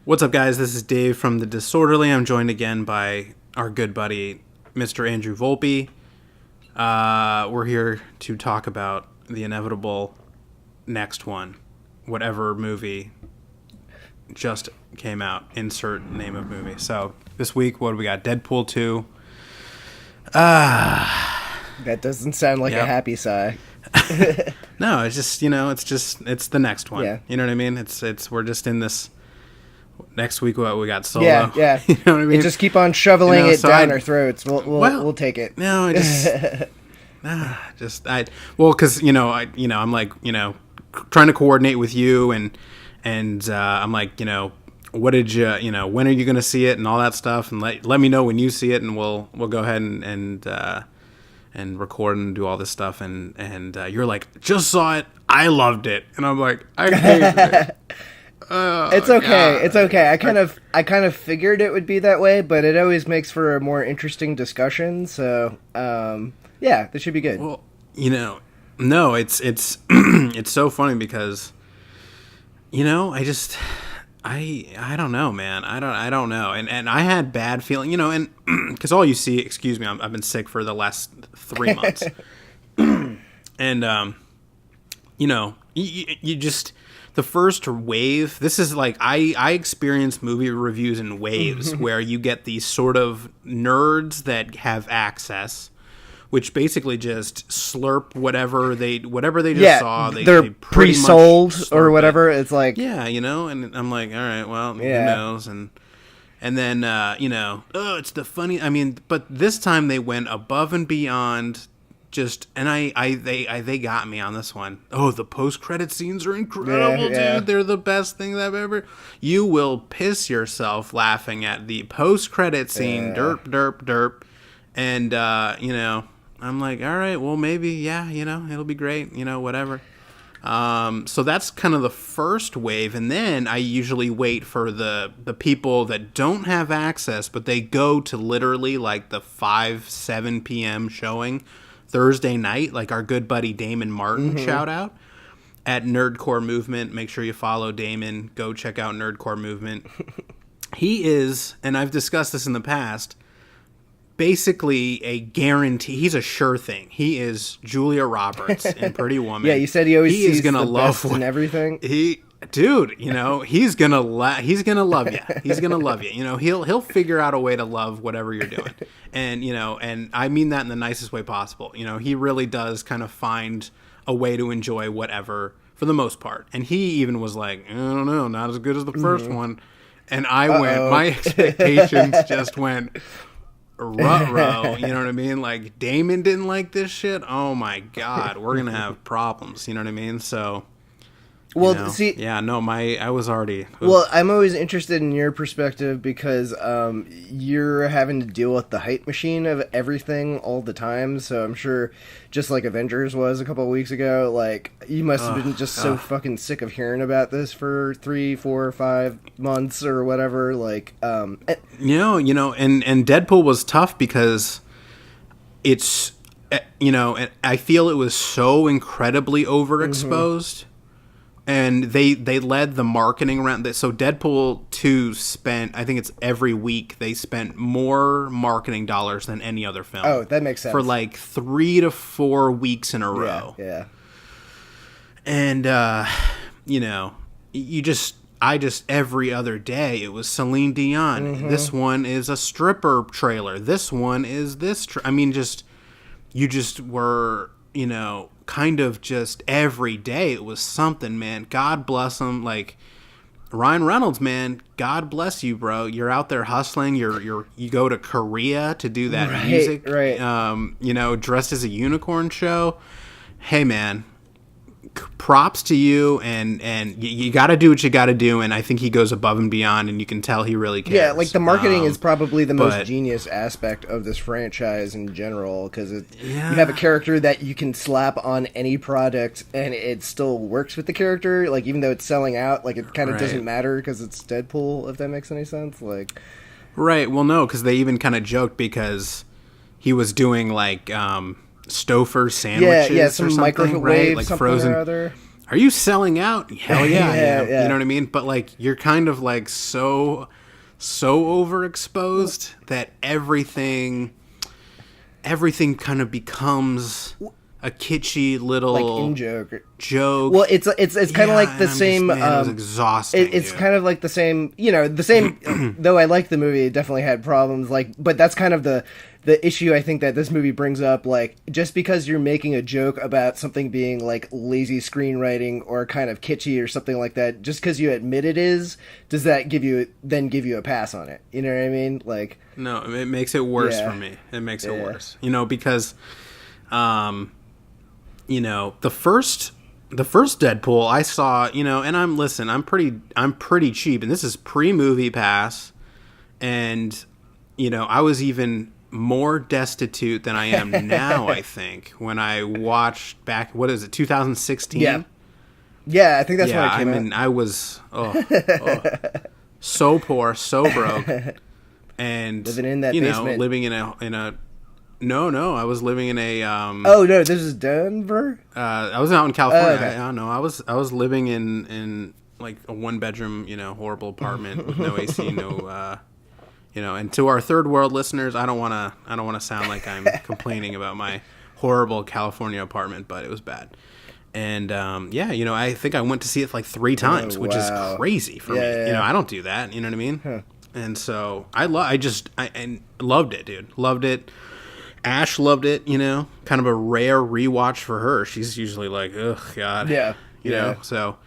What's up, guys? This is Dave from The Disorderly. I'm joined again by our good buddy, Mr. Andrew Volpe. We're here to talk about the inevitable next one, whatever movie just came out. Insert name of movie. So this week, what do we got? Deadpool 2. That doesn't sound like a happy sigh. No, it's just, it's the next one. Yeah. You know what I mean? We're just in this. Next week, what we got? Solo. Yeah. You know what I mean? Just keep on shoveling it down our throats. We'll take it. No, I just, because I'm like, trying to coordinate with you, and I'm like, what did you, when are you going to see it, and all that stuff, and let me know when you see it, and we'll go ahead and record and do all this stuff, and you're like, just saw it, I loved it, and I'm like, I hate it. It's okay. God. It's okay. I kind of figured it would be that way, but it always makes for a more interesting discussion. So, yeah, this should be good. Well, no, it's it's so funny because, I don't know, man. I don't know. And I had bad feeling, and because all you see, excuse me, I've been sick for the last 3 months, and you just. The first wave, this is like, I experience movie reviews in waves where you get these sort of nerds that have access, which basically just slurp whatever they just saw. They're pre-sold or whatever. It's like... Yeah, and I'm like, all right, well, who knows? And then, it's the funny... but this time they went above and beyond... they got me on this one. Oh, the post-credit scenes are incredible, dude. They're the best things I've ever... You will piss yourself laughing at the post-credit scene. Derp, derp, derp. And, I'm like, all right, well, maybe, it'll be great, whatever. So that's kind of the first wave. And then I usually wait for the people that don't have access, but they go to literally like the 7 p.m. showing Thursday night, like our good buddy Damon Martin, shout out, at Nerdcore Movement. Make sure you follow Damon. Go check out Nerdcore Movement. He is, and I've discussed this in the past, basically a guarantee. He's a sure thing. He is Julia Roberts in Pretty Woman. Yeah, you said he always sees the best in everything. Dude, he's gonna love you. He's gonna love you. He'll figure out a way to love whatever you're doing, and and I mean that in the nicest way possible. He really does kind of find a way to enjoy whatever for the most part. And he even was like, I don't know, not as good as the first one. And I went, my expectations just went ruh-roh. You know what I mean? Like, Damon didn't like this shit. Oh my God, we're gonna have problems. You know what I mean? So. Well, see... Yeah, no, I was already... Well, I'm always interested in your perspective because you're having to deal with the hype machine of everything all the time, so I'm sure, just like Avengers was a couple of weeks ago, like, you must have been just so fucking sick of hearing about this for 3, 4, 5 months or whatever, like... and Deadpool was tough because it's, I feel it was so incredibly overexposed... And they led the marketing around this. So Deadpool 2 spent, I think it's every week, they spent more marketing dollars than any other film. Oh, that makes sense. For like 3 to 4 weeks in a row. Yeah. And, I just, every other day, it was Celine Dion. This one is a stripper trailer. This one is this. You just were, kind of just every day it was something, man. God bless him. Like Ryan Reynolds, man, God bless you, bro. You're out there hustling. You go to Korea to do that music, right. Dressed as a unicorn show. Hey, man, props to you, and you got to do what you got to do, and I think he goes above and beyond, and you can tell he really cares. Yeah, like the marketing is probably the most genius aspect of this franchise in general, because you have a character that you can slap on any product, and it still works with the character, like even though it's selling out, like it kind of doesn't matter because it's Deadpool, if that makes any sense. Like, right, well, no, because they even kind of joked because he was doing like Stouffer sandwiches, some or something, microwave, right? Like something frozen. or other. are you selling out? Hell yeah, I am. Yeah. You know what I mean? But like, you're kind of like so overexposed that everything kind of becomes a kitschy little like in joke. Well, it's kind of like the same. It was exhausting. It's kind of like the same. The same. Though I like the movie, it definitely had problems. Like, but that's kind of the issue I think that this movie brings up. Like, just because you're making a joke about something being like lazy screenwriting or kind of kitschy or something like that, just because you admit it is, does that give you a pass on it? You know what I mean? Like, no, it makes it worse for me. It makes it worse. Because, the first Deadpool I saw, and I'm pretty cheap, and this is pre-movie pass, and I was even more destitute than I am now. I think when I watched back, what is it, 2016? Yeah, I think that's when it came out. I was so poor, so broke, and living in that basement. living in a. No, I was living in a. Oh no, this is Denver. I was out in California. Oh, okay. I don't know. I was living in like a 1-bedroom, horrible apartment with no AC, no. And to our third world listeners, I don't want to sound like I'm complaining about my horrible California apartment, but it was bad. And I think I went to see it like 3 times, which is crazy for me. Yeah. I don't do that. You know what I mean? Huh. And so I loved it, dude. Loved it. Ash loved it. Kind of a rare rewatch for her. She's usually like, ugh, God. Yeah. You know. So.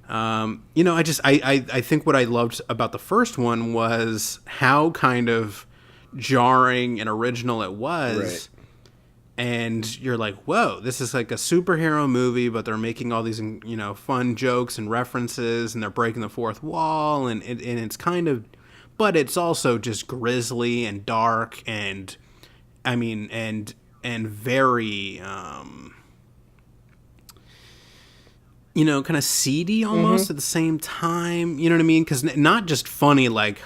I think what I loved about the first one was how kind of jarring and original it was. Right. And you're like, whoa, this is like a superhero movie, but they're making all these, fun jokes and references, and they're breaking the fourth wall, and it's kind of, but it's also just grisly and dark, and very, kind of seedy almost at the same time. You know what I mean? Because not just funny, like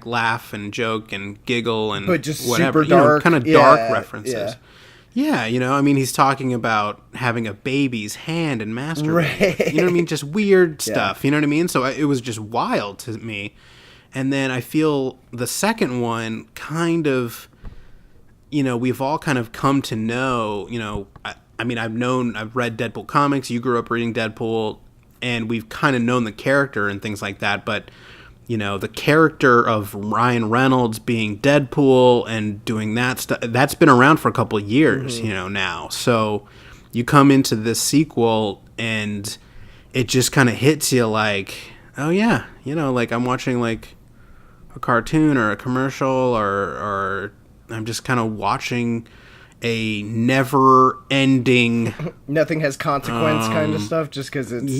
laugh and joke and giggle and but just whatever, super dark, kind of dark references. Yeah. He's talking about having a baby's hand and masturbating. Right. You know what I mean? Just weird stuff. You know what I mean? So it was just wild to me. And then I feel the second one kind of, we've all kind of come to know, I've read Deadpool comics. You grew up reading Deadpool, and we've kind of known the character and things like that. But, the character of Ryan Reynolds being Deadpool and doing that stuff, that's been around for a couple of years, now. So you come into this sequel, and it just kind of hits you like, oh, yeah, like I'm watching like a cartoon or a commercial, or I'm just kind of watching a never-ending, nothing has consequence kind of stuff, just because it's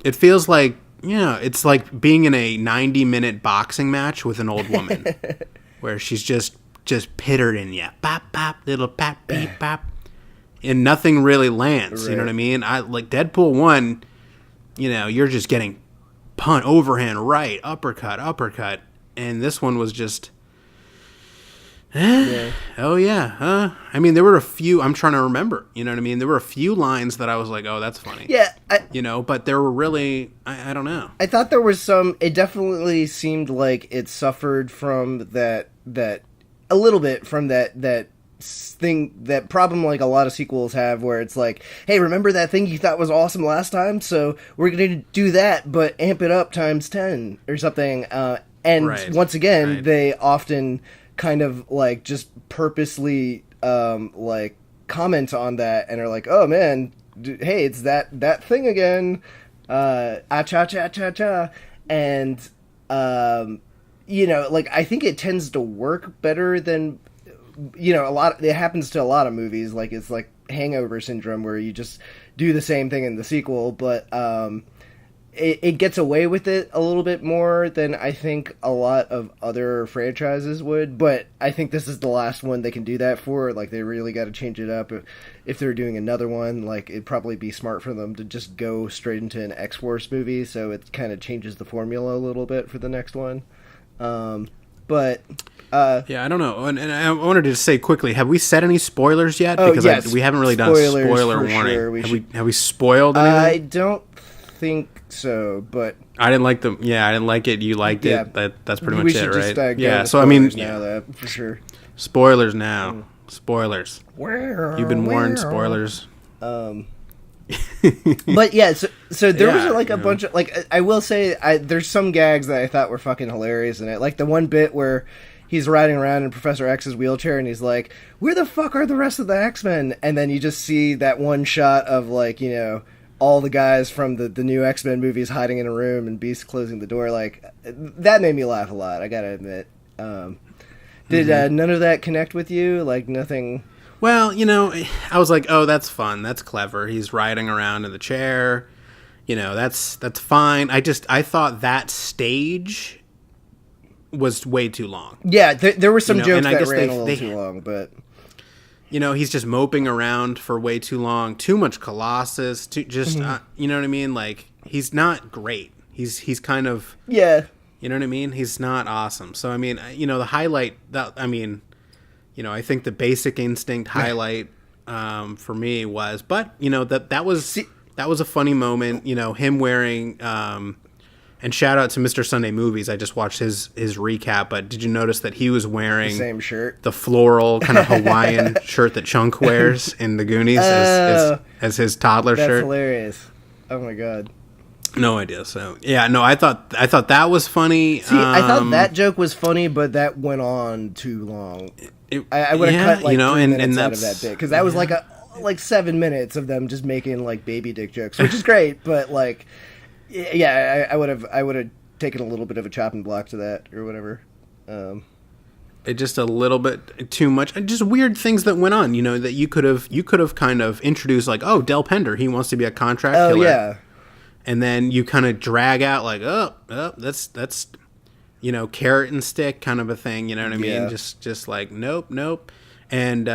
it feels like, it's like being in a 90-minute boxing match with an old woman where she's just pittered in you, bop bop, little pap beep bop, and nothing really lands. Right. You know what I mean? I like Deadpool 1, you're just getting punt, overhand, right, uppercut, and this one was just oh yeah, there were a few, I'm trying to remember, you know what I mean? There were a few lines that I was like, oh, that's funny. Yeah. But there were really, I don't know. I thought there was it definitely seemed like it suffered from that a little bit from that thing, that problem like a lot of sequels have, where it's like, hey, remember that thing you thought was awesome last time? So we're going to do that, but amp it up times 10 or something. And once again, they often kind of like just purposely like comment on that and are like, oh man, hey, it's that thing again, cha, and like I think it tends to work better than it happens to a lot of movies, like it's like hangover syndrome, where you just do the same thing in the sequel, but it gets away with it a little bit more than I think a lot of other franchises would, but I think this is the last one they can do that for. Like, they really got to change it up. If they're doing another one, like, it'd probably be smart for them to just go straight into an X-Force movie, so it kind of changes the formula a little bit for the next one. but yeah, I don't know. And I wanted to say quickly, have we said any spoilers yet? Oh, because yes. we haven't really done a spoiler warning. Sure. Have we spoiled anything? I don't think so, but I didn't like them. Yeah, I didn't like it. You liked it. That's pretty much it, right? Just, yeah. So I mean, now, for sure. Spoilers now. Spoilers. You've been warned. Spoilers. But yeah, so there was like a bunch of like I will say there's some gags that I thought were fucking hilarious in it. Like the one bit where he's riding around in Professor X's wheelchair and he's like, "Where the fuck are the rest of the X-Men?" And then you just see that one shot of like, you know, all the guys from the new X-Men movies hiding in a room and Beast closing the door. Like that made me laugh a lot, I gotta admit. Did none of that connect with you? Like nothing. Well, you know, I was like, oh, that's fun. That's clever. He's riding around in the chair. You know, that's fine. I thought that stage was way too long. Yeah, there were some jokes that ran a little too long, but... You know, he's just moping around for way too long. Too much Colossus. You know what I mean? Like, he's not great. He's kind of... Yeah. You know what I mean? He's not awesome. So, I mean, you know, the highlight... You know, I think the Basic Instinct highlight for me was, but you know that was a funny moment. You know, him wearing and shout out to Mr. Sunday Movies. I just watched his recap, but did you notice that he was wearing the same shirt, the floral kind of Hawaiian shirt that Chunk wears in the Goonies as his toddler shirt? That's hilarious. Oh my god. No idea. So yeah, no, I thought that was funny. See, I thought that joke was funny, but that went on too long. I would have cut like 3 minutes out of that bit because that was like 7 minutes of them just making like baby dick jokes, which is great. But like, yeah, I would have taken a little bit of a chopping block to that or whatever. It just a little bit too much. Just weird things that went on. You know, that you could have kind of introduced like, oh, Del Pender, he wants to be a contract killer. Yeah. And then you kind of drag out like, oh, that's, you know, carrot and stick kind of a thing. You know what I mean? Yeah. Just like, nope. And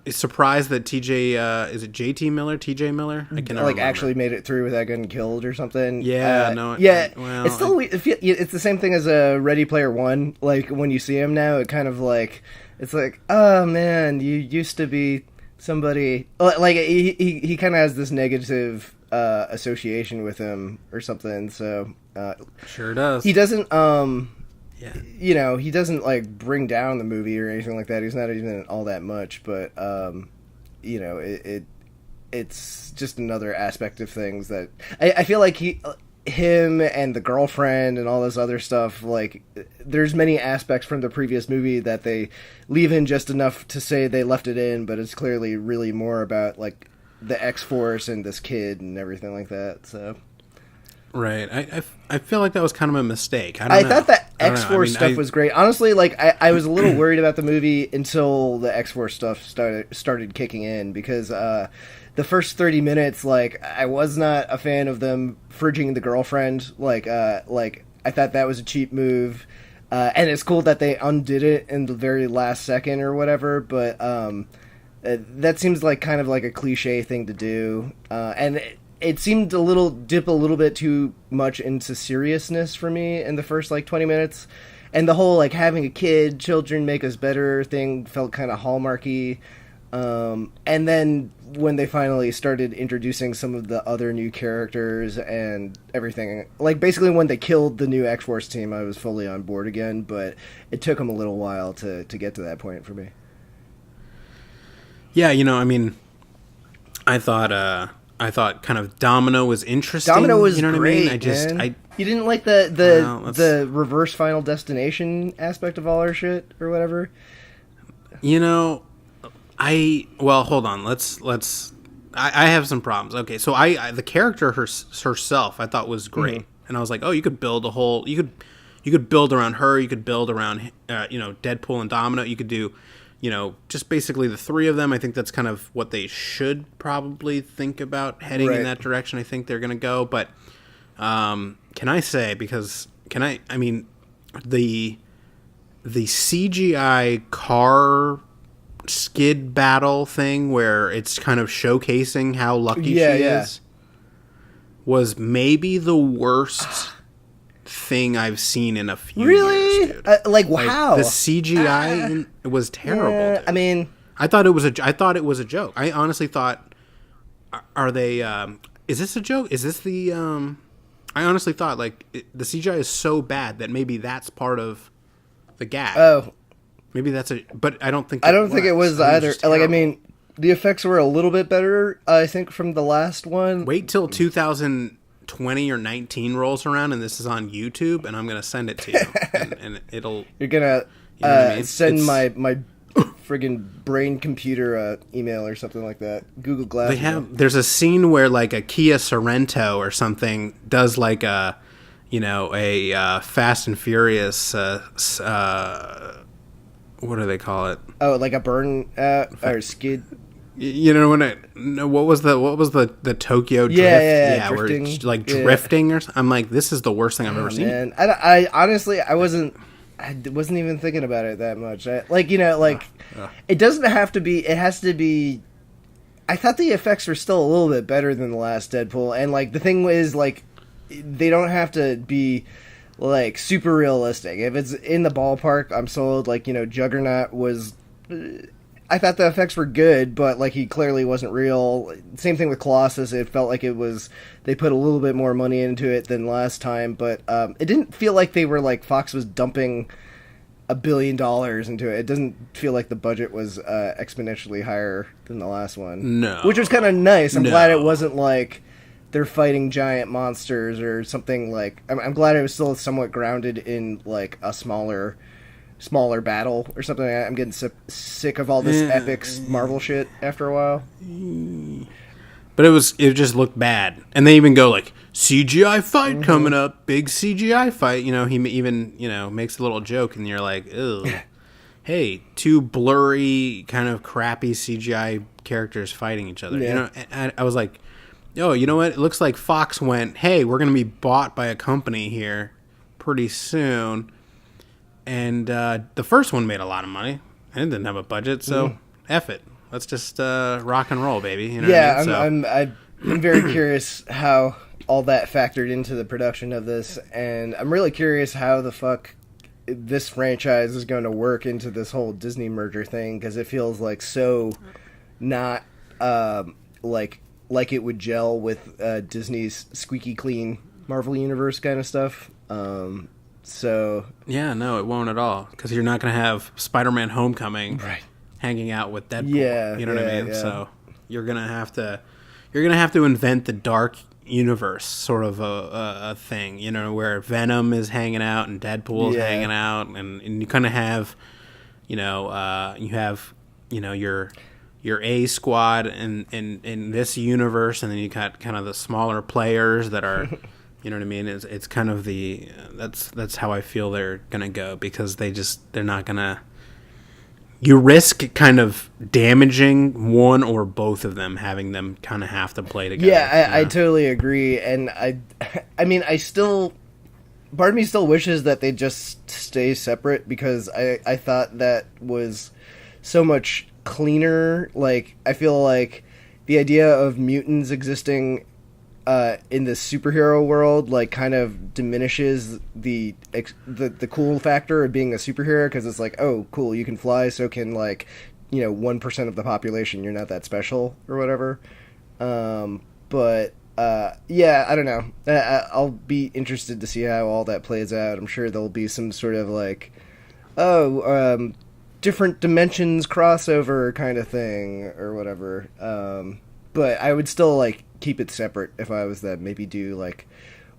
surprised that is it JT Miller? TJ Miller? I cannot remember. Actually made it through without getting killed or something. Yeah, it's still it's the same thing as a Ready Player One. Like when you see him now, it kind of like it's like, oh man, you used to be somebody. Like he kind of has this negative association with him or something. So sure does. He doesn't you know, he doesn't like bring down the movie or anything like that. He's not even in all that much, but you know, it's just another aspect of things that I feel like him and the girlfriend and all this other stuff, like there's many aspects from the previous movie that they leave in just enough to say they left it in, but it's clearly really more about like the X-Force and this kid and everything like that. So right, I feel like that was kind of a mistake. I thought that X-Force stuff was great. Honestly, like I was a little worried about the movie until the X-Force stuff started kicking in, because the first 30 minutes, like I was not a fan of them fridging the girlfriend. Like I thought that was a cheap move, and it's cool that they undid it in the very last second or whatever. But that seems like kind of like a cliche thing to do, and it seemed dip a little bit too much into seriousness for me in the first like 20 minutes, and the whole like having a kid, children make us better thing felt kind of hallmarky. And then when they finally started introducing some of the other new characters and everything, like basically when they killed the new X-Force team, I was fully on board again, but it took them a little while to get to that point for me. Yeah, you know, I mean, I thought kind of Domino was interesting. Domino was, you know great, what I mean? You didn't like the reverse Final Destination aspect of all our shit or whatever? You know, hold on. I have some problems. Okay, so the character herself I thought was great. Mm-hmm. And I was like, oh, you could build you could build around her, you could build around you know, Deadpool and Domino. You could do, you know, just basically the three of them. I think that's kind of what they should probably think about heading in that direction. I think they're going to go. But can I say, I mean, the CGI car skid battle thing where it's kind of showcasing how lucky she is was maybe the worst thing I've seen in a few really? years, dude. Like how? The CGI was terrible. Yeah, dude. I mean, I thought it was a joke. I honestly thought, are they? Is this a joke? Is this the? I honestly thought like the CGI is so bad that maybe that's part of the gag. oh, Maybe that's but I don't think. I don't think it was either. just Like, I terrible. mean, the effects were a little bit better, I think, from the last one. Wait till 2020 or 19 rolls around and this is on YouTube, and I'm gonna send it to you, and it'll. You're gonna You know what I mean? send It's- my friggin' brain computer email or something like that. Google Glass. They have. There's a scene where like a Kia Sorrento or something does like a, Fast and Furious. What do they call it? Oh, like a burn or skid. You know when what was the Tokyo drift? Yeah, where drifting. it's like Yeah. drifting or something. I'm like, this is the worst thing I've ever seen. And I honestly, I wasn't even thinking about it that much. It doesn't have to be. It has to be. I thought the effects were still a little bit better than the last Deadpool, and like the thing is, like, they don't have to be like super realistic. If it's in the ballpark, I'm sold. Like, Juggernaut was. I thought the effects were good, but like he clearly wasn't real. Same thing with Colossus. It felt like they put a little bit more money into it than last time, but it didn't feel like they were like Fox was dumping $1 billion into it. It doesn't feel like the budget was exponentially higher than the last one. No. Which was kind of nice. I'm No. glad it wasn't like they're fighting giant monsters or something like. I'm glad it was still somewhat grounded in like a smaller battle or something. I'm getting sick of all this epic Marvel shit after a while. But it just looked bad, and they even go like CGI fight coming up, big CGI fight. He even makes a little joke, and you're like, ugh. Hey, two blurry, kind of crappy CGI characters fighting each other. Yeah. I was like, oh, you know what? It looks like Fox went, hey, we're gonna be bought by a company here pretty soon. And the first one made a lot of money, and it didn't have a budget, so F it. Let's just rock and roll, baby. You know what I mean? I'm very curious how all that factored into the production of this, and I'm really curious how the fuck this franchise is going to work into this whole Disney merger thing, because it feels like so not like it would gel with Disney's squeaky clean Marvel Universe kind of stuff. So Yeah, no, it won't at all, because you're not going to have Spider-Man Homecoming right. hanging out with Deadpool. Yeah, you know what I mean? yeah. So you're gonna have to invent the dark universe sort of a thing, where Venom is hanging out and Deadpool's hanging out, and you kind of have, you have your A squad in this universe, and then you got kind of the smaller players that are. You know what I mean? It's kind of that's how I feel they're gonna go, because they're not gonna. You risk kind of damaging one or both of them, having them kind of have to play together. Yeah, I totally agree, and I mean, part of me still wishes that they just stay separate, because I thought that was so much cleaner. Like, I feel like the idea of mutants existing in the superhero world, like, kind of diminishes the cool factor of being a superhero, because it's like, oh, cool, you can fly, so can, like, 1% of the population, you're not that special or whatever. But yeah, I don't know. I'll be interested to see how all that plays out. I'm sure there'll be some sort of like, different dimensions crossover kind of thing or whatever. But I would still like keep it separate if I was them. Maybe do like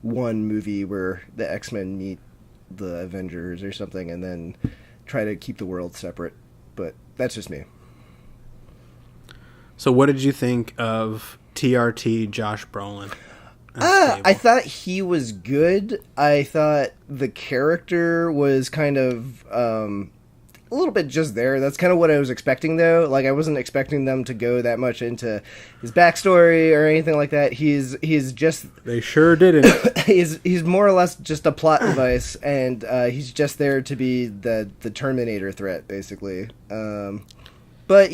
one movie where the X-Men meet the Avengers or something, and then try to keep the world separate. But that's just me. So what did you think of TRT Josh Brolin? I thought he was good. I thought the character was kind of a little bit just there. That's kind of what I was expecting, though. Like, I wasn't expecting them to go that much into his backstory or anything like that. He's just... They sure didn't. he's more or less just a plot device, and he's just there to be the Terminator threat, basically. But,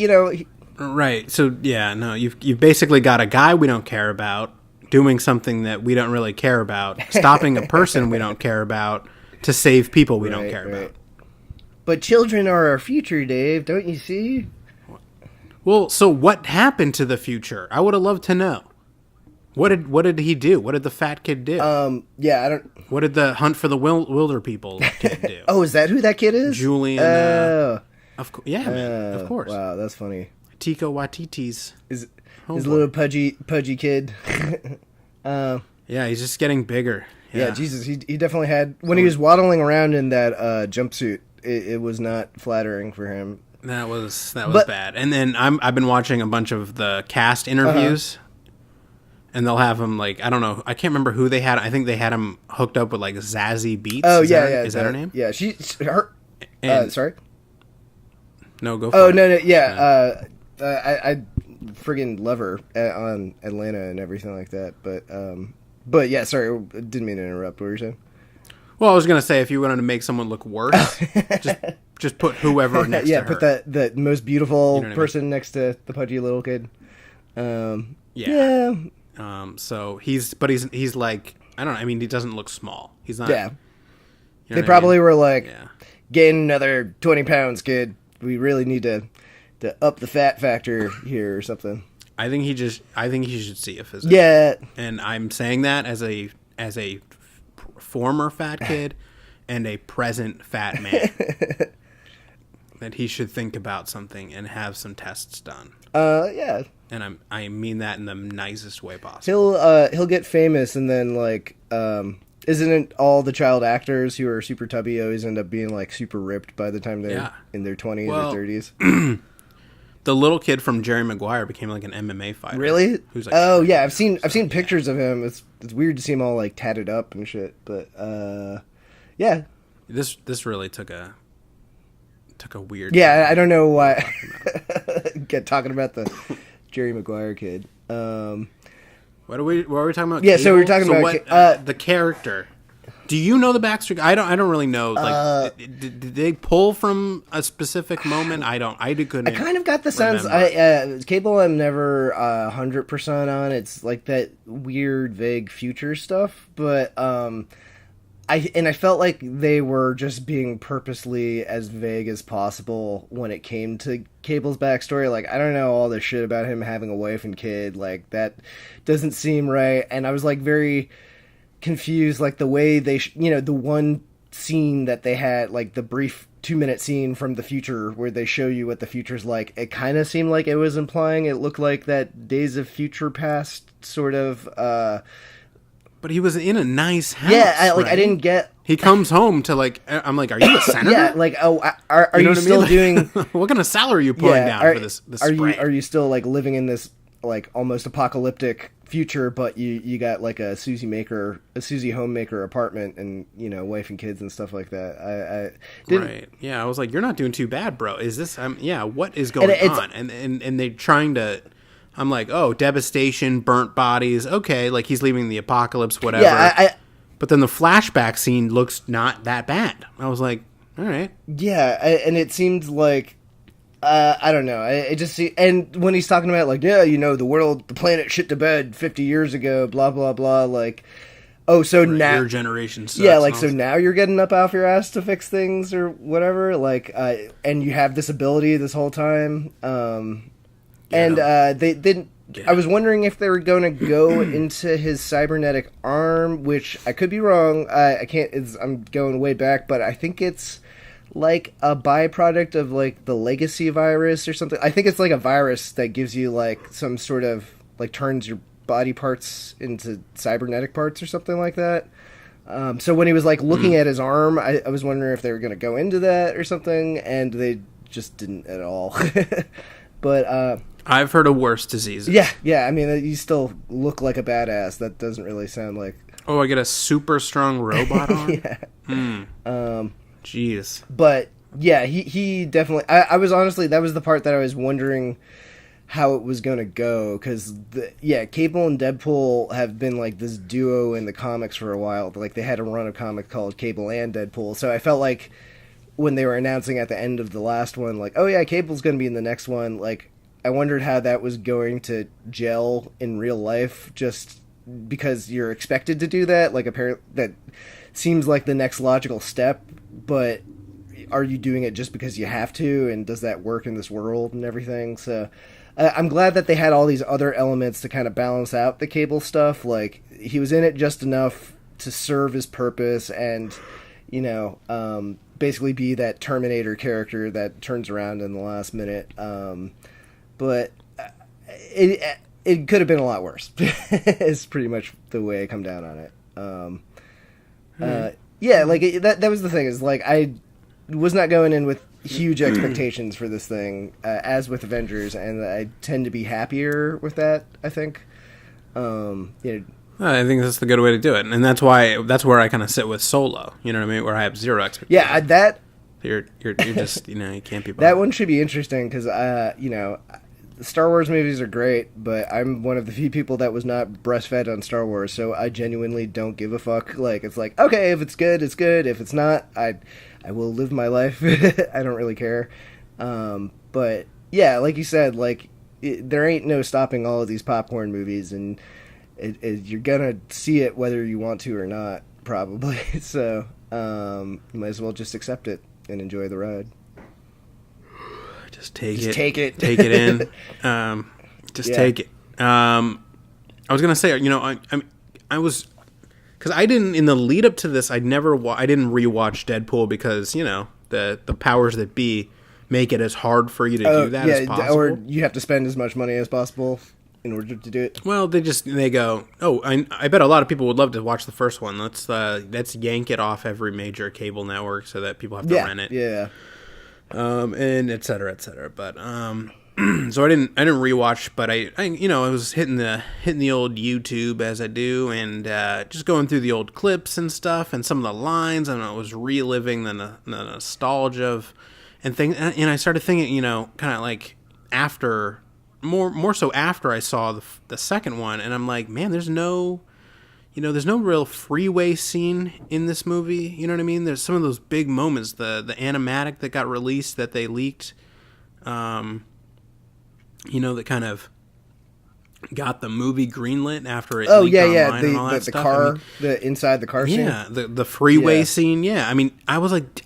Right. So, yeah, no, you've basically got a guy we don't care about doing something that we don't really care about, stopping a person we don't care about to save people we don't care about. But children are our future, Dave. Don't you see? Well, so what happened to the future? I would have loved to know. What did he do? What did the fat kid do? Yeah, I don't. What did the Hunt for the Wilder People kid do? Oh, is that who that kid is? Julian. Yeah, man. Of course. Wow, that's funny. Taika Waititi's his little pudgy kid. Yeah, he's just getting bigger. Yeah, Jesus, he definitely had when he was waddling around in that jumpsuit. It was not flattering for him. That was bad. And then I've been watching a bunch of the cast interviews, and they'll have him like I don't know, I can't remember who they had. I think they had him hooked up with like Zazie Beetz. Oh is that her name? Yeah, her. Sorry. No, go for it. Oh no, yeah. I friggin' love her on Atlanta and everything like that. But yeah, sorry, didn't mean to interrupt. What were you saying? Well, I was gonna say if you wanted to make someone look worse, just put whoever next to her. Yeah, put the most beautiful person next to the pudgy little kid. Yeah. So he's like I don't know. I mean, he doesn't look small. He's not. Yeah. You know they probably were like, yeah. Gain another 20 pounds, kid. We really need to up the fat factor here or something. I think he should see a physician. Yeah. And I'm saying that as a former fat kid and a present fat man. That he should think about something and have some tests done. Yeah. And I mean that in the nicest way possible. He'll get famous and then like isn't it all the child actors who are super tubby always end up being like super ripped by the time they're in their 20s or 30s? The little kid from Jerry Maguire became like an MMA fighter. Really? Who's like, oh yeah, I've seen pictures of him. It's weird to see him all like tatted up and shit, but yeah. This really took a weird. Yeah, I don't know why. Get talking about the Jerry Maguire kid. What were we talking about? Yeah, Cable? So we were talking about the character. Do you know the backstory? I don't really know. Like, did they pull from a specific moment? I couldn't. I kind of got the sense. Cable, I'm never 100% on. It's like that weird, vague future stuff. But I felt like they were just being purposely as vague as possible when it came to Cable's backstory. Like, I don't know all this shit about him having a wife and kid. Like, that doesn't seem right. And I was like very confused, like the way they the one scene that they had, like the brief 2-minute scene from the future where they show you what the future's like, it kind of seemed like it was implying it looked like that Days of Future Past sort of but he was in a nice house. Yeah, right? I didn't get. He comes home to like. I'm like, are you a senator? Yeah, like, are you still doing? What kind of salary are you pulling down for this? Are you still like living in this like almost apocalyptic future, but you got like a Susie homemaker apartment and wife and kids and stuff like that. I didn't. Right. Yeah, I was like, you're not doing too bad, bro. Is this? What is going on? And they're trying to. I'm like, oh, devastation, burnt bodies. Okay, like he's leaving the apocalypse, whatever. Yeah, but then the flashback scene looks not that bad. I was like, all right. Yeah, and it seemed like, I don't know. It just and when he's talking about like, yeah, the planet shit to bed 50 years ago, blah blah blah. Like, oh, so now your generation sucks. Yeah, like so now you're getting up off your ass to fix things or whatever. Like, and you have this ability this whole time. And they didn't. Yeah. I was wondering if they were going to go into his cybernetic arm, which I could be wrong. I can't. I'm going way back, but I think it's like a byproduct of like the legacy virus or something. I think it's like a virus that gives you like some sort of like turns your body parts into cybernetic parts or something like that. So when he was like looking at his arm, I was wondering if they were going to go into that or something, and they just didn't at all. But I've heard of worse diseases. Yeah. I mean, you still look like a badass. That doesn't really sound like. Oh, I get a super strong robot arm. Yeah. Jeez. But yeah, he definitely. I was honestly, that was the part that I was wondering how it was going to go, because Cable and Deadpool have been like this duo in the comics for a while. Like they had a run of comics called Cable and Deadpool, so I felt like when they were announcing at the end of the last one, like, oh yeah, Cable's going to be in the next one, like I wondered how that was going to gel in real life, just because you're expected to do that. Like that seems like the next logical step, but are you doing it just because you have to? And does that work in this world and everything? So I'm glad that they had all these other elements to kind of balance out the Cable stuff. Like, he was in it just enough to serve his purpose and, you know, basically be that Terminator character that turns around in the last minute. But it could have been a lot worse. It's pretty much the way I come down on it. Yeah, like, that was the thing, is, like, I was not going in with huge expectations for this thing, as with Avengers, and I tend to be happier with that, I think. You know, I think that's the good way to do it, and that's where I kind of sit with Solo. You know what I mean? Where I have zero expectations. Yeah, that you're just, you know, you can't be bothered. That one should be interesting because you know, the Star Wars movies are great, but I'm one of the few people that was not breastfed on Star Wars, so I genuinely don't give a fuck. Like, it's like, okay, if it's good, it's good. If it's not, I will live my life. I don't really care. But yeah, like you said, like, there ain't no stopping all of these popcorn movies, and you're gonna see it whether you want to or not, probably. So you might as well just accept it and enjoy the ride. Just take it in. Take it. I was gonna say, you know, I was, because I didn't, in the lead up to this, I didn't rewatch Deadpool because, you know, the powers that be make it as hard for you to do that as possible. Or you have to spend as much money as possible in order to do it. Well, they go, oh, I bet a lot of people would love to watch the first one. Let's yank it off every major cable network so that people have to rent it. Yeah. And et cetera, et cetera. But so I didn't rewatch, but I you know, I was hitting the old YouTube as I do, and just going through the old clips and stuff, and some of the lines, and I was reliving the nostalgia of and things, and I started thinking, you know, kind of like after, more so after I saw the second one, and I'm like, man, there's no real freeway scene in this movie. You know what I mean? There's some of those big moments, the animatic that got released that they leaked, you know, that kind of got the movie greenlit after it leaked online and all that the stuff. car, I mean, the inside the car scene. Yeah, the freeway scene. Yeah, I mean, I was like,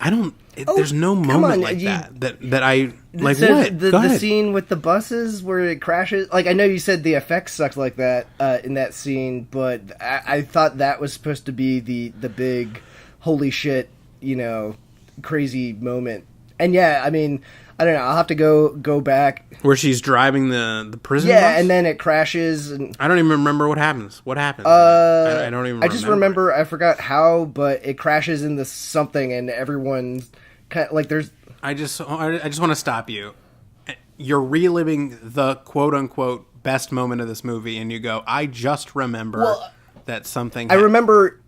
there's no moment like that I like. So what? The scene with the buses where it crashes. Like, I know you said the effects sucked like that in that scene, but I thought that was supposed to be the big holy shit, you know, crazy moment. And yeah, I mean, I don't know. I'll have to go back. Where she's driving the prison bus? Yeah, and then it crashes. And I don't even remember what happens. What happens? I don't even. I just remember. I forgot how, but it crashes into something, and everyone's kind of like there's. I just want to stop you. You're reliving the quote unquote best moment of this movie, and you go, "I just remember that something."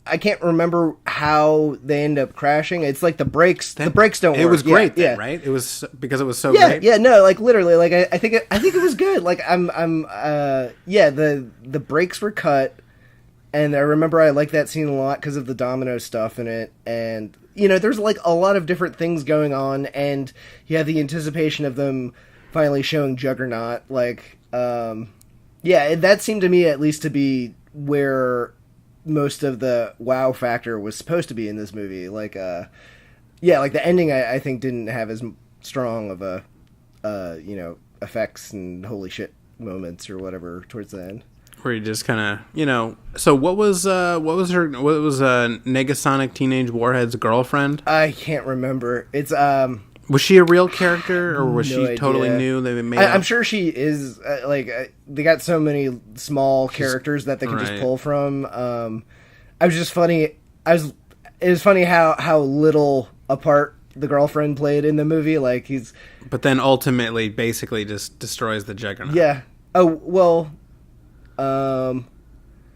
I can't remember how they end up crashing. It's like the brakes don't work. It was great, right? It was because it was so great. Yeah, no, like literally, like I think it was good. Like the brakes were cut, and I remember I liked that scene a lot because of the domino stuff in it, and you know, there's like a lot of different things going on, and you have the anticipation of them finally showing Juggernaut. Like, that seemed to me at least to be where most of the wow factor was supposed to be in this movie. Like, like the ending I think didn't have as strong of a, you know, effects and holy shit moments or whatever towards the end. Where you just kind of, you know, so what was Negasonic Teenage Warhead's girlfriend? I can't remember. It's, was she a real character, or was she totally new? They made. I'm sure she is. They got so many small characters that they can just pull from. I was just funny. It was funny how little a part the girlfriend played in the movie. Like but then ultimately, basically, just destroys the Juggernaut. Yeah. Oh well.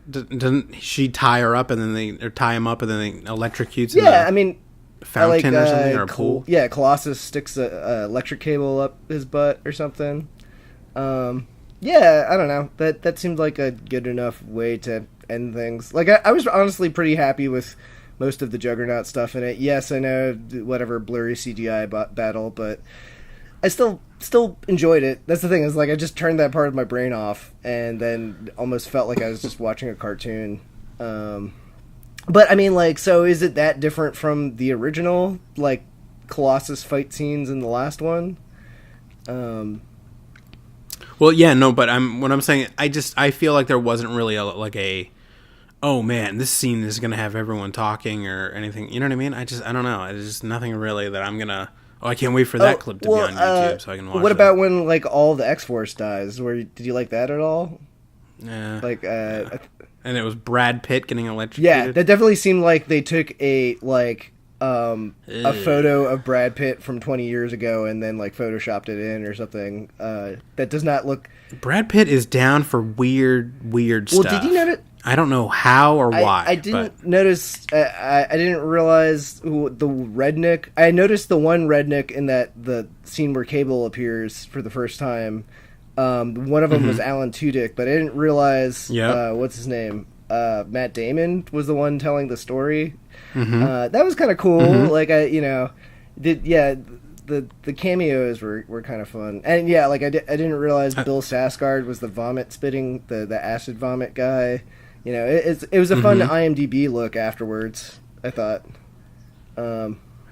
Doesn't she tie her up and then tie him up and then they electrocutes? Yeah, I mean. Fountain or something, or a pool? Yeah, Colossus sticks a electric cable up his butt or something. I don't know. That seemed like a good enough way to end things. Like, I was honestly pretty happy with most of the Juggernaut stuff in it. Yes, I know, whatever blurry CGI battle, but I still enjoyed it. That's the thing, is like I just turned that part of my brain off and then almost felt like I was just watching a cartoon. But I mean, like, so is it that different from the original, like, Colossus fight scenes in the last one? Well, yeah, no, but what I'm saying, I feel like there wasn't really oh man, this scene is gonna have everyone talking or anything. You know what I mean? I don't know. It's just nothing really that I'm gonna. Oh, I can't wait for that clip to be on YouTube so I can watch it. What about when, like, all the X-Force dies? Did you like that at all? Yeah. Like, and it was Brad Pitt getting electrocuted. Yeah, that definitely seemed like they took a photo of Brad Pitt from 20 years ago and then, like, photoshopped it in or something. That does not look... Brad Pitt is down for weird stuff. Well, did you notice... I don't know how or why. I didn't notice... I didn't realize the redneck... I noticed the one redneck in the scene where Cable appears for the first time. One of them was Alan Tudyk, but I didn't realize... what's his name? Matt Damon was the one telling the story. That was kind of cool. Like, the cameos were kind of fun. And yeah, like I didn't realize Bill Skarsgård was the vomit spitting, the acid vomit guy. You know, it was a fun IMDb look afterwards, I thought.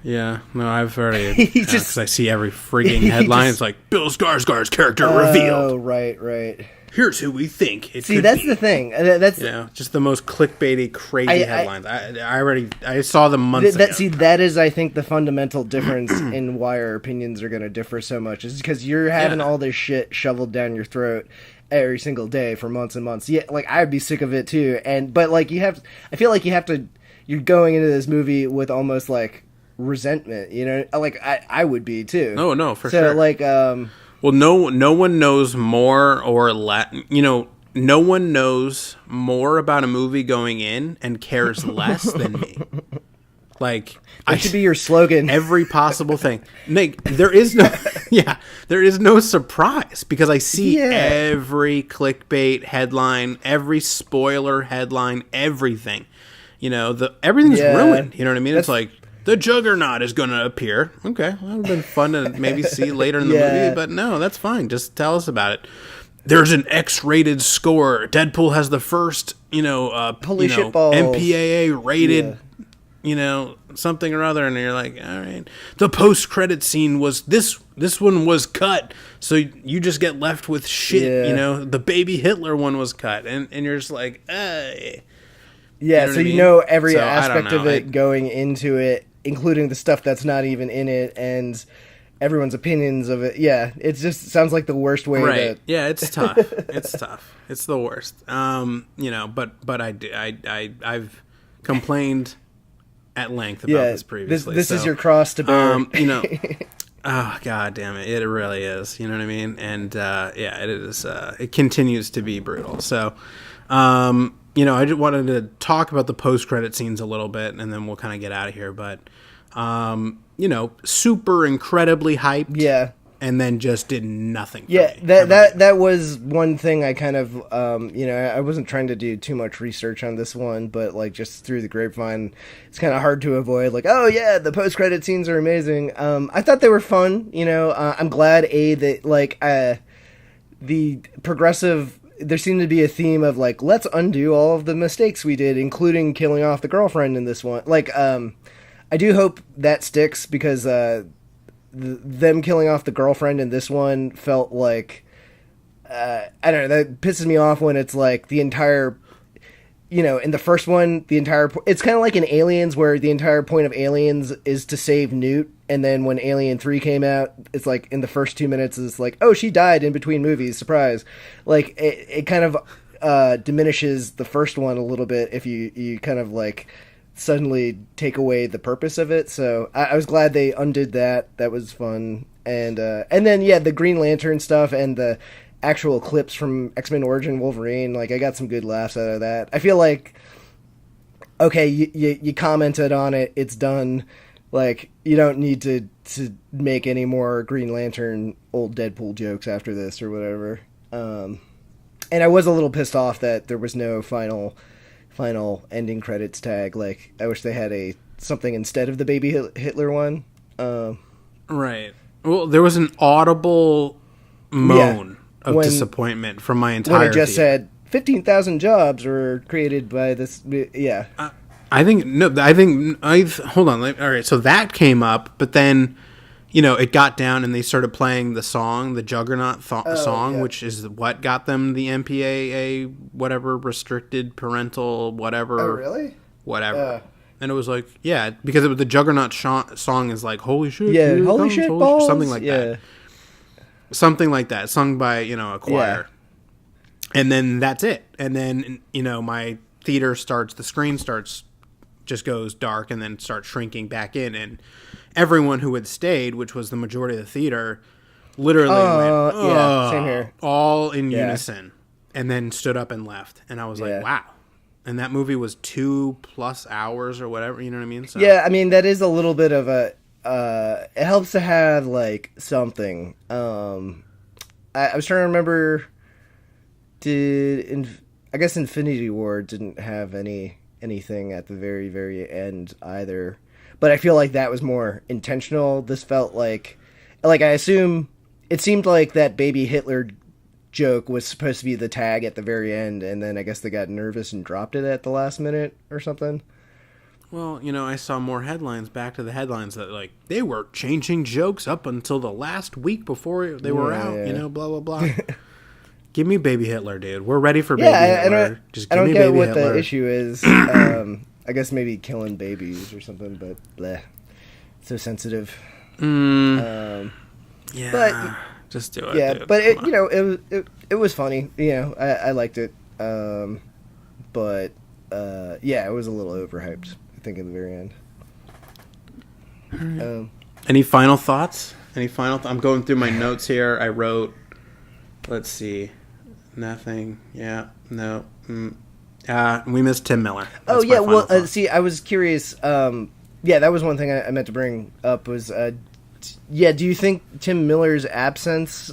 Yeah, no, I've already, because I see every frigging headline. It's like, Bill Skarsgård's character revealed. Oh, right. Here's who we think it See, could that's be. the thing. That's just the most clickbaity, crazy headlines. I saw them months ago. See, that is, I think, the fundamental difference in why our opinions are going to differ so much, is because you're having all this shit shoveled down your throat every single day for months and months. Yeah, like, I'd be sick of it too. But like, I feel like you're going into this movie with almost like resentment, you know? Like, I would be too. Oh no, for sure. So like, well, no one knows more or less. You know, no one knows more about a movie going in and cares less than me. Like, that should be your slogan. Every possible thing. Nick, there is no surprise, because I see every clickbait headline, every spoiler headline, everything. You know, everything's ruined. You know what I mean? It's like, the Juggernaut is going to appear. Okay, well, that would have been fun to maybe see later in the movie, but no, that's fine. Just tell us about it. There's an X-rated score. Deadpool has the first, MPAA rated, something or other, and you're like, all right. The post-credit scene was this one was cut, so you just get left with shit. Yeah. The baby Hitler one was cut, and you're just like, hey. Yeah, so you know every aspect of it going into it, including the stuff that's not even in it, and everyone's opinions of it. Yeah, it just sounds like the worst way to... Yeah, it's tough. It's tough. It's the worst. But I've complained at length about this previously. This is your cross to bear. Oh, God damn it. It really is. You know what I mean? And, it is. It continues to be brutal. So, I just wanted to talk about the post-credit scenes a little bit, and then we'll kind of get out of here. But, super incredibly hyped. Yeah. And then just did nothing for me. That was one thing I kind of, I wasn't trying to do too much research on this one, but, like, just through the grapevine, it's kind of hard to avoid. Like, oh, yeah, the post-credit scenes are amazing. I thought they were fun, I'm glad, that, like, the progressive... There seemed to be a theme of, like, let's undo all of the mistakes we did, including killing off the girlfriend in this one. Like, I do hope that sticks, because them killing off the girlfriend in this one felt like... I don't know, that pisses me off when it's, like, the entire... in the first one, it's kind of like in Aliens, where the entire point of Aliens is to save Newt, and then when Alien 3 came out, it's like, in the first 2 minutes, it's like, oh, she died in between movies, surprise. Like, it kind of diminishes the first one a little bit if you kind of, like, suddenly take away the purpose of it. So I was glad they undid that. That was fun. And then, the Green Lantern stuff and the actual clips from X-Men Origin Wolverine, like, I got some good laughs out of that. I feel like, okay, you commented on it, it's done. Like, you don't need to make any more Green Lantern old Deadpool jokes after this or whatever. And I was a little pissed off that there was no final ending credits tag. Like, I wish they had something instead of the baby Hitler one. Right. Well, there was an audible moan of disappointment from my entire when it just theater. said 15,000 jobs were created by this. Yeah. Hold on. All right. So that came up, but then, it got down and they started playing the song, the Juggernaut song, which is what got them the MPAA, whatever, restricted parental, whatever. Oh, really? Whatever. And it was like, yeah, because it was the Juggernaut song is like, holy shit. Yeah, holy shit, balls. Something like that. Something like that, sung by, a choir. Yeah. And then that's it. And then, my theater the screen just goes dark and then starts shrinking back in. And everyone who had stayed, which was the majority of the theater, literally went, yeah, same here. All in unison. And then stood up and left. And I was like, wow. And that movie was 2+ hours or whatever, you know what I mean? So, yeah, I mean, that is a little bit of a... it helps to have, like, something. I was trying to remember... I guess Infinity War didn't have anything at the very, very end either. But I feel like that was more intentional. This felt like I assume... It seemed like that baby Hitler joke was supposed to be the tag at the very end, and then I guess they got nervous and dropped it at the last minute or something. Well, I saw more headlines, back to the headlines, that, like, they were changing jokes up until the last week before they were out, blah, blah, blah. Give me baby Hitler, dude. We're ready for baby Hitler. I don't get what the issue is. I guess maybe killing babies or something, but bleh. So sensitive. Yeah. But... Just do it. Yeah, dude. but it was funny. I liked it. But it was a little overhyped, I think, in the very end. Right. Any final thoughts? I'm going through my notes here. I wrote, let's see, nothing. Yeah, no. We missed Tim Miller. That's see, I was curious. That was one thing I meant to bring up was. Do you think Tim Miller's absence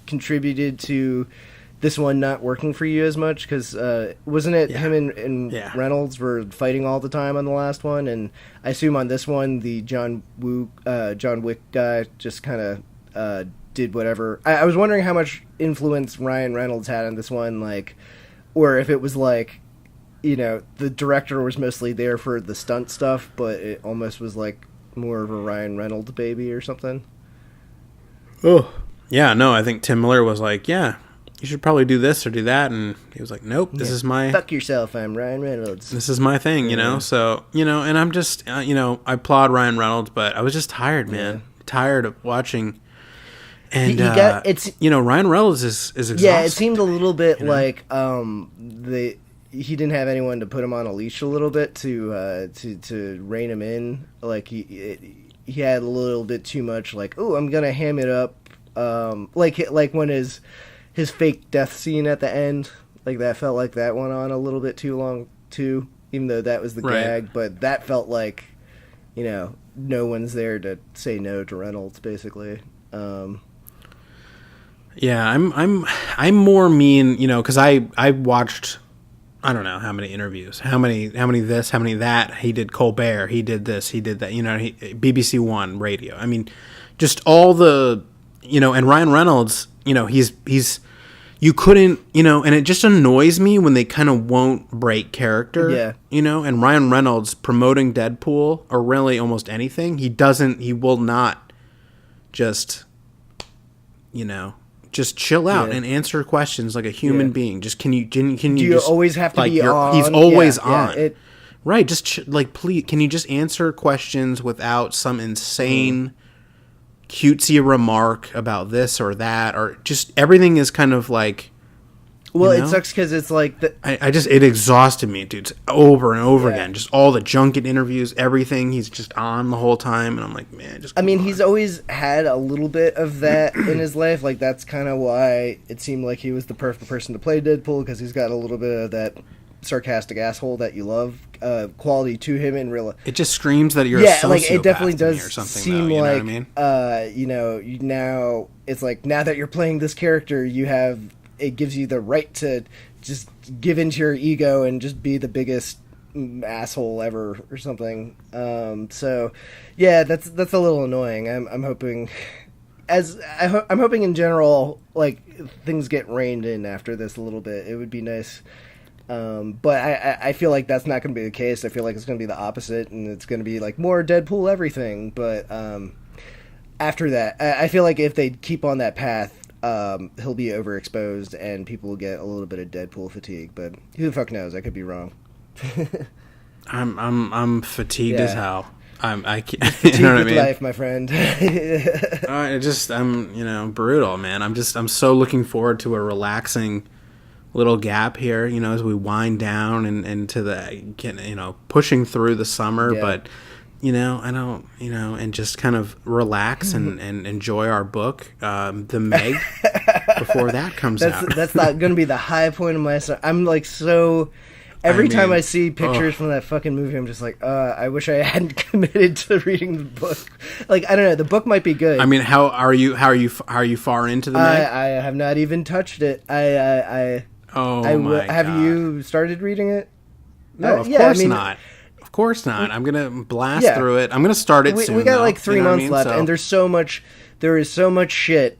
contributed to this one not working for you as much? Because wasn't it him and Reynolds were fighting all the time on the last one? And I assume on this one, the John Wick guy just kind of did whatever. I was wondering how much influence Ryan Reynolds had on this one, like, or if it was like, the director was mostly there for the stunt stuff, but it almost was like more of a Ryan Reynolds baby or something. Oh, yeah, no, I think Tim Miller was like, yeah, you should probably do this or do that, and he was like, nope, this is my... Fuck yourself, I'm Ryan Reynolds. This is my thing, so, and I'm just, I applaud Ryan Reynolds, but I was just tired, man. Tired of watching, and, Ryan Reynolds is exhausted. Yeah, it seemed a little bit like, he didn't have anyone to put him on a leash a little bit to rein him in. Like he had a little bit too much. Like, oh, I'm gonna ham it up. Like when his fake death scene at the end, like that felt like that went on a little bit too long too. Even though that was the gag, but that felt like, no one's there to say no to Reynolds, basically. Yeah, I'm more mean, because I watched. I don't know how many interviews, how many this, how many that. He did Colbert, he did this, he did that. BBC One radio. I mean, just all the, and Ryan Reynolds. He's you couldn't, and it just annoys me when they kind of won't break character. Yeah. And Ryan Reynolds promoting Deadpool or really almost anything, he will not just, just chill out and answer questions like a human being. Just can you do you just, always have to be on? He's always on. Right, just please, can you just answer questions without some insane cutesy remark about this or that, or just everything is kind of like. Well, it sucks because it's like it exhausted me, dude, over and over again. Just all the junket interviews, everything. He's just on the whole time, and I'm like, man, just. He's always had a little bit of that in his life. Like that's kind of why it seemed like he was the perfect person to play Deadpool, because he's got a little bit of that sarcastic asshole that you love quality to him in real life. It just screams that you're a sociopath. Like it definitely does or something, seem though, like what I mean? Now it's like now that you're playing this character, it gives you the right to just give into your ego and just be the biggest asshole ever or something. So yeah, that's a little annoying. I'm hoping, I'm hoping in general, like, things get reined in after this a little bit. It would be nice. But I feel like that's not going to be the case. I feel like it's going to be the opposite, and it's going to be like more Deadpool everything. But after that, I feel like if they keep on that path, he'll be overexposed, and people will get a little bit of Deadpool fatigue. But who the fuck knows? I could be wrong. I'm fatigued as hell. I can't, fatigued, you know what with I mean? Life, my friend. I'm brutal, man. I'm so looking forward to a relaxing little gap here, as we wind down and into the, pushing through the summer, but, I don't, and just kind of relax and enjoy our book, The Meg, before that comes out. That's not going to be the high point of my summer. I'm like so... Every time I see pictures from that fucking movie, I'm just like, I wish I hadn't committed to reading the book. Like, I don't know, the book might be good. I mean, how are you far into the Meg? I have not even touched it. My have God. You started reading it? No, of course not. Of course not. I'm gonna blast through it. I'm gonna start it soon. We got like 3 months left, and there is so much shit.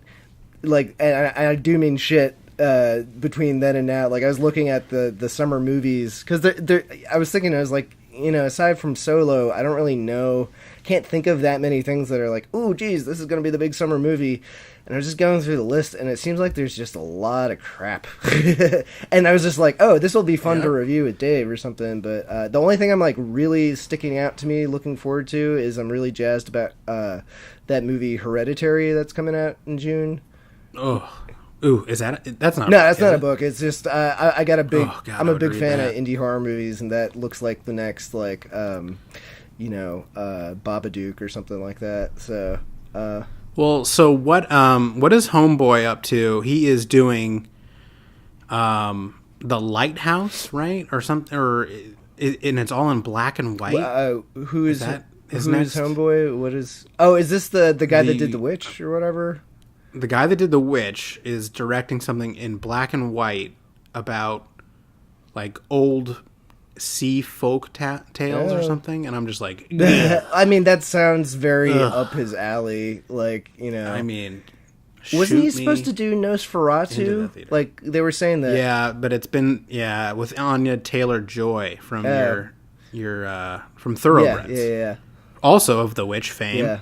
Like, and I do mean shit. Between then and now, like, I was looking at the summer movies because I was thinking, I was like, aside from Solo, I don't really know, can't think of that many things that are like, oh geez, this is gonna be the big summer movie. And I was just going through the list, and it seems like there's just a lot of crap. And I was just like, oh, this will be fun to review with Dave or something. But the only thing I'm like really sticking out to me, looking forward to, is I'm really jazzed about that movie Hereditary that's coming out in June. Oh. Ooh, is that? That's not. No, that's not a book. It's just I got a big. I'm a big fan of indie horror movies, and that looks like the next Babadook or something like that. So. Well, so what is Homeboy up to? He is doing, The Lighthouse, right, or something, and it's all in black and white. Who is Homeboy? What is? Oh, is this the guy that did The Witch or whatever? The guy that did The Witch is directing something in black and white about, like, old sea folk tales or something, and I'm just like, I mean, that sounds very up his alley. Like, I mean, wasn't he supposed to do Nosferatu? Like, they were saying that. Yeah, but it's been with Anya Taylor-Joy from your from Thoroughbreds. Yeah. Also of The Witch fame. Yeah.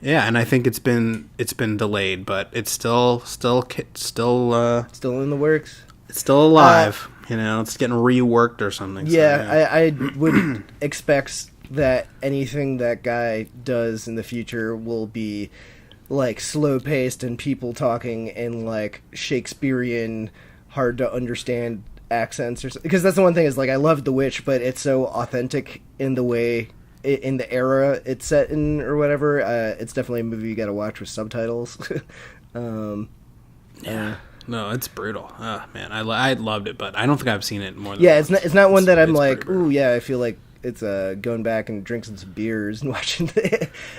Yeah, and I think it's been delayed, but it's still in the works. It's still alive. It's getting reworked or something. Yeah, I would expect that anything that guy does in the future will be like slow paced and people talking in like Shakespearean, hard to understand accents or something. Because that's the one thing is, like, I love The Witch, but it's so authentic in the way. In the era it's set in or whatever, it's definitely a movie you got to watch with subtitles. No, it's brutal. Oh, man, I loved it, but I don't think I've seen it more than once. It's not one that I'm like, ooh, yeah, I feel like it's going back and drinking some beers and watching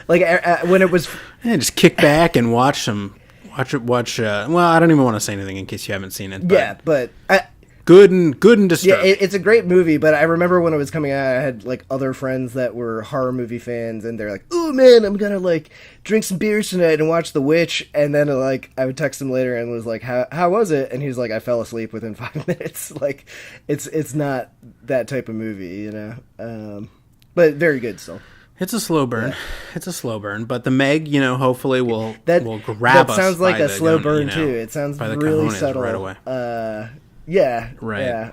when it was just kick back and watch well, I don't even want to say anything in case you haven't seen it, but good and disturbing. Yeah, it's a great movie, but I remember when it was coming out, I had like other friends that were horror movie fans, and they're like, "Oh man, I'm gonna like drink some beers tonight and watch The Witch." And then like I would text him later and was like, "How was it?" And he was like, "I fell asleep within 5 minutes." Like, it's not that type of movie, but very good still. It's a slow burn. Yeah. It's a slow burn, but the Meg, hopefully will grab us. That sounds like a slow burn too. It sounds really subtle. Right away. Yeah. Right. Yeah.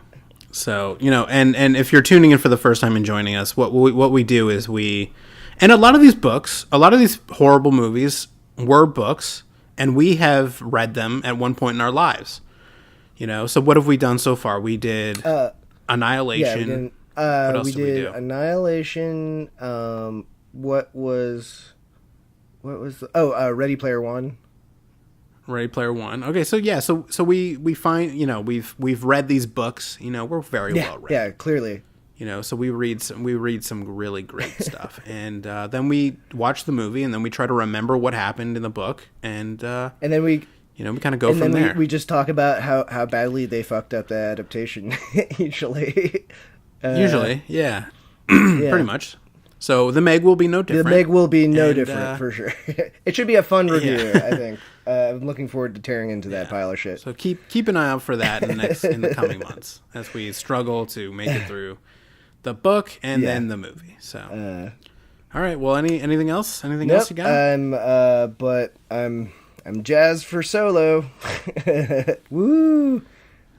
So, and if you're tuning in for the first time and joining us, what we do is and a lot of these horrible movies were books, and we have read them at one point in our lives. So what have we done so far? We did Annihilation. Yeah, what else did we do? Annihilation. What was Ready Player One. Ready Player One. Okay, so yeah, so we find we've read these books. We're very well read. Yeah, clearly. So we read some really great stuff, and then we watch the movie, and then we try to remember what happened in the book, and then we we kind of go from there. We just talk about how badly they fucked up the adaptation usually. Usually, yeah. Pretty much. So the Meg will be no different. The Meg will be no different, for sure. It should be a fun review, I think. I'm looking forward to tearing into that pile of shit. So keep an eye out for that in the coming months as we struggle to make it through the book and then the movie. So, all right. Well, anything else? Anything else you got? I'm jazzed for Solo. Woo!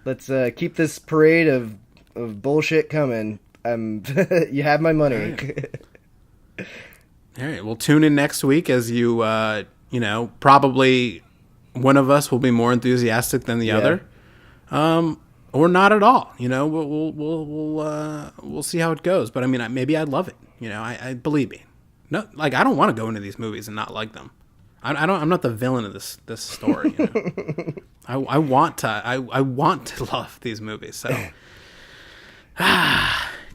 Let's keep this parade of bullshit coming. You have my money. All right. We'll tune in next week as you, probably one of us will be more enthusiastic than the other, or not at all. We'll see how it goes. But I mean, maybe I'd love it. I believe me. No, like I don't want to go into these movies and not like them. I'm not the villain of this story. I want to love these movies. So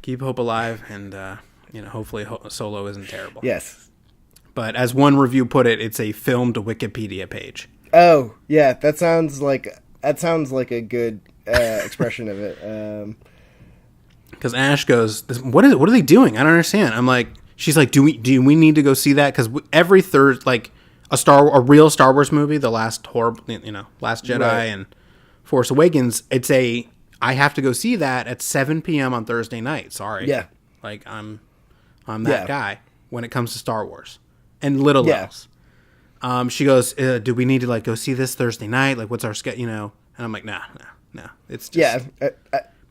keep hope alive, and hopefully Solo isn't terrible. Yes. But as one review put it, it's a filmed Wikipedia page. Oh yeah, that sounds like a good expression of it. Because Ash goes, what are they doing? I don't understand. I'm like, she's like, do we need to go see that? Because every third, like a real Star Wars movie, the Last Jedi and Force Awakens, I have to go see that at 7 p.m. on Thursday night. Sorry. Yeah. Like I'm that guy when it comes to Star Wars and little else. She goes, do we need to like go see this Thursday night? Like what's our schedule? And I'm like, no. It's just,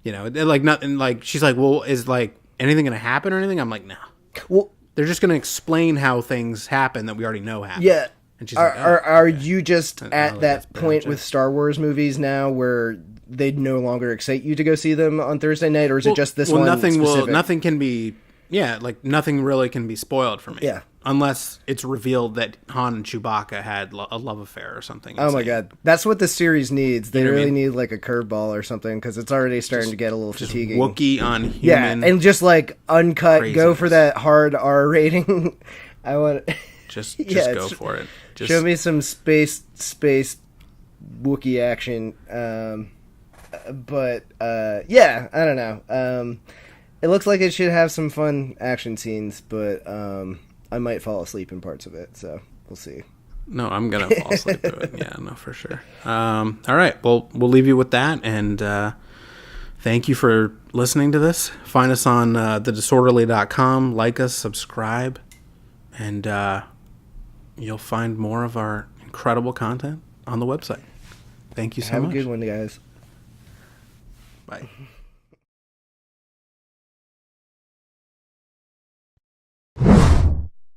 like nothing. Like she's like, well, is like anything going to happen or anything? I'm like, no. Well, they're just going to explain how things happen that we already know happen. Yeah. And she's are you just at that point with Star Wars movies now where they no longer excite you to go see them on Thursday night, or is it just this one specific? Nothing can be, nothing really can be spoiled for me. Yeah. Unless it's revealed that Han and Chewbacca had a love affair or something. Oh my god. That's what the series needs. They really need like a curveball or something, because it's already starting to get a little fatiguing. Wookiee on human. Yeah, and just like uncut, craziness. Go for that hard R rating. I want just go for it. Just show me some space Wookiee action. But I don't know. It looks like it should have some fun action scenes, but I might fall asleep in parts of it, so we'll see. No, I'm gonna fall asleep to it. Yeah, no, for sure. All right, well, we'll leave you with that, and thank you for listening to this. Find us on thedisorderly.com. Like us, subscribe, and you'll find more of our incredible content on the website. Thank you so much. Have a good one, guys. Bye.